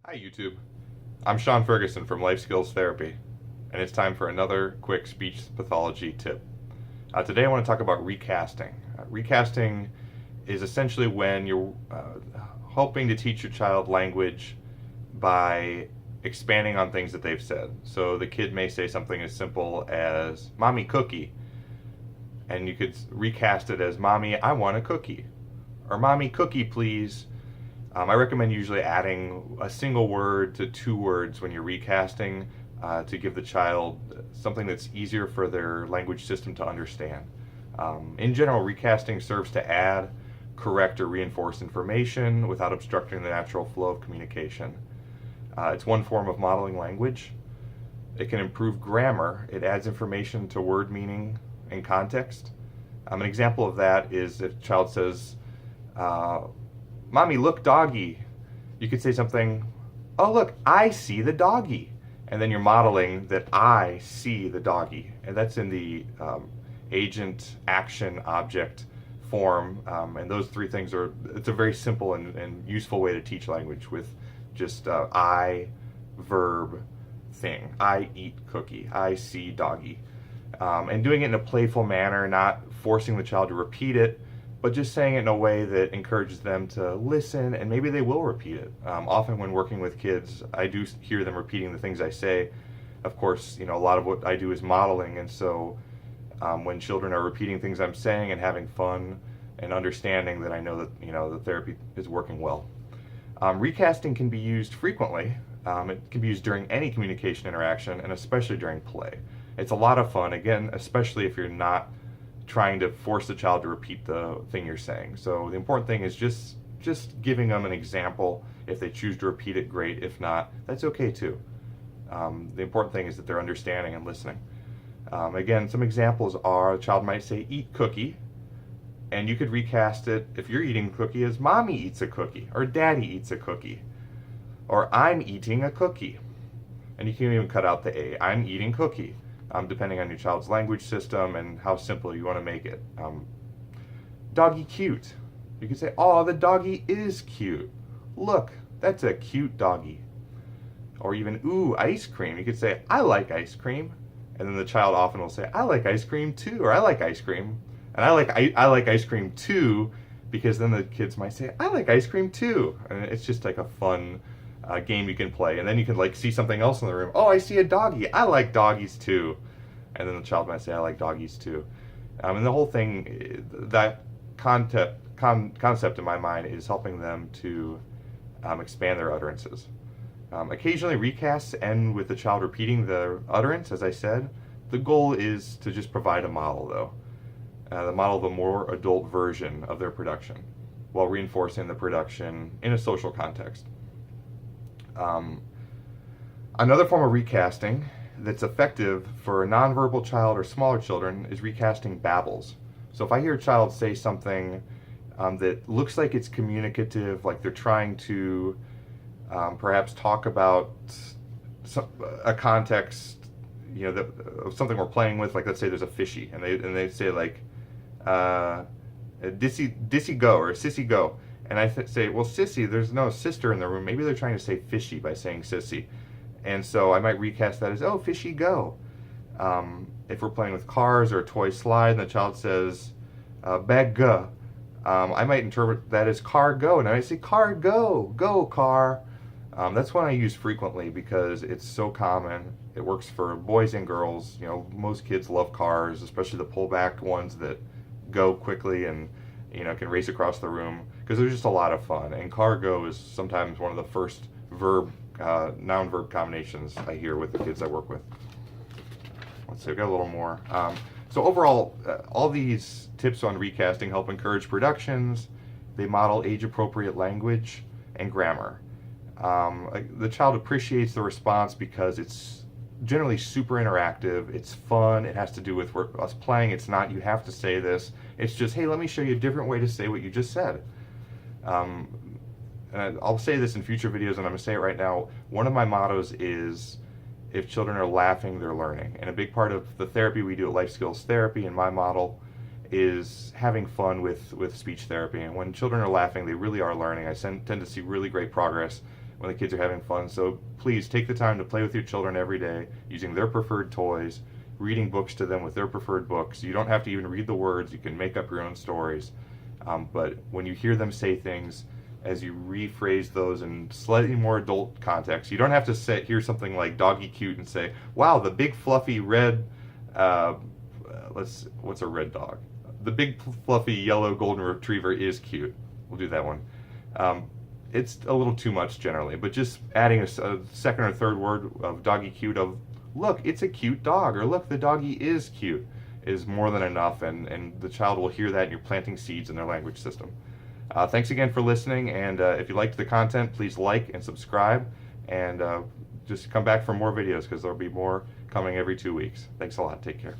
Hi YouTube, I'm Sean Ferguson from Life Skills Therapy, and it's time for another quick speech pathology tip. Today I want to talk about recasting. Recasting is essentially when you're hoping to teach your child language by expanding on things that they've said. So the kid may say something as simple as, "Mommy cookie," and you could recast it as, "Mommy, I want a cookie," or "Mommy cookie please." I recommend usually adding a single word to two words when you're recasting to give the child something that's easier for their language system to understand. In general, recasting serves to add, correct, or reinforce information without obstructing the natural flow of communication. It's one form of modeling language. It can improve grammar. It adds information to word meaning and context. An example of that is if a child says, "Mommy, look, doggy." You could say something, "Oh, look, I see the doggy." And then you're modeling that I see the doggy. And that's in the agent, action, object form. And those three things it's a very simple and useful way to teach language with just I, verb, thing. I eat cookie. I see doggy. And doing it in a playful manner, not forcing the child to repeat it, but just saying it in a way that encourages them to listen, and maybe they will repeat it. Often when working with kids, I do hear them repeating the things I say. Of course, a lot of what I do is modeling, and so when children are repeating things I'm saying and having fun and understanding, that I know that the therapy is working well. Recasting can be used frequently. It can be used during any communication interaction, and especially during play. It's a lot of fun, again, especially if you're not trying to force the child to repeat the thing you're saying. So the important thing is just giving them an example. If they choose to repeat it, great. If not, that's okay too. The important thing is that they're understanding and listening. Again, some examples are, a child might say, "Eat cookie," and you could recast it, if you're eating a cookie, as "Mommy eats a cookie," or "Daddy eats a cookie," or "I'm eating a cookie." And you can even cut out the A. "I'm eating cookie." Depending on your child's language system and how simple you want to make it. Doggy cute. You could say, "Oh, the doggy is cute. Look, that's a cute doggy." Or even, "Ooh, ice cream." You could say, "I like ice cream." And then the child often will say, "I like ice cream too," or "I like ice cream." And I like ice cream too, because then the kids might say, "I like ice cream too." And it's just like a fun game you can play. And then you can see something else in the room. "Oh, I see a doggy. I like doggies too." And then the child might say, "I like doggies too." And the whole thing, that concept in my mind is helping them to expand their utterances. Occasionally recasts end with the child repeating the utterance, as I said. The goal is to just provide a model, though. The model of a more adult version of their production, while reinforcing the production in a social context. Another form of recasting that's effective for a nonverbal child or smaller children is recasting babbles. So if I hear a child say something that looks like it's communicative, like they're trying to perhaps talk about a context, of something we're playing with, like let's say there's a fishy, and they say like, "Dissy go," or "Sissy go," and I say, "Well, sissy, there's no sister in the room." Maybe they're trying to say fishy by saying sissy. And so I might recast that as, "Oh, fishy go." If we're playing with cars or a toy slide and the child says, "Bag go," I might interpret that as "car go," and I might say, "Car go, go car." That's one I use frequently because it's so common. It works for boys and girls. Most kids love cars, especially the pullback ones that go quickly and can race across the room, because they're just a lot of fun. And "car go" is sometimes one of the first noun-verb combinations I hear with the kids I work with. Let's see, I've got a little more. So overall, all these tips on recasting help encourage productions. They model age-appropriate language and grammar. The child appreciates the response because it's generally super interactive. It's fun. It has to do with us playing. It's not, "You have to say this." It's just, "Hey, let me show you a different way to say what you just said." And I'll say this in future videos, and I'm going to say it right now. One of my mottos is, if children are laughing, they're learning. And a big part of the therapy we do at Life Skills Therapy, and my model, is having fun with speech therapy. And when children are laughing, they really are learning. I tend to see really great progress when the kids are having fun. So please take the time to play with your children every day using their preferred toys, reading books to them with their preferred books. You don't have to even read the words. You can make up your own stories. But when you hear them say things, as you rephrase those in slightly more adult context, you don't have to hear something like doggy cute and say, wow, the big fluffy red, what's a red dog? The big fluffy yellow golden retriever is cute. We'll do that one. It's a little too much generally, but just adding a second or third word of doggy cute, of look, it's a cute dog, or look, the doggy is cute, is more than enough, and the child will hear that, and you're planting seeds in their language system. Thanks again for listening, and if you liked the content, please like and subscribe, and just come back for more videos, because there'll be more coming every 2 weeks. Thanks a lot. Take care.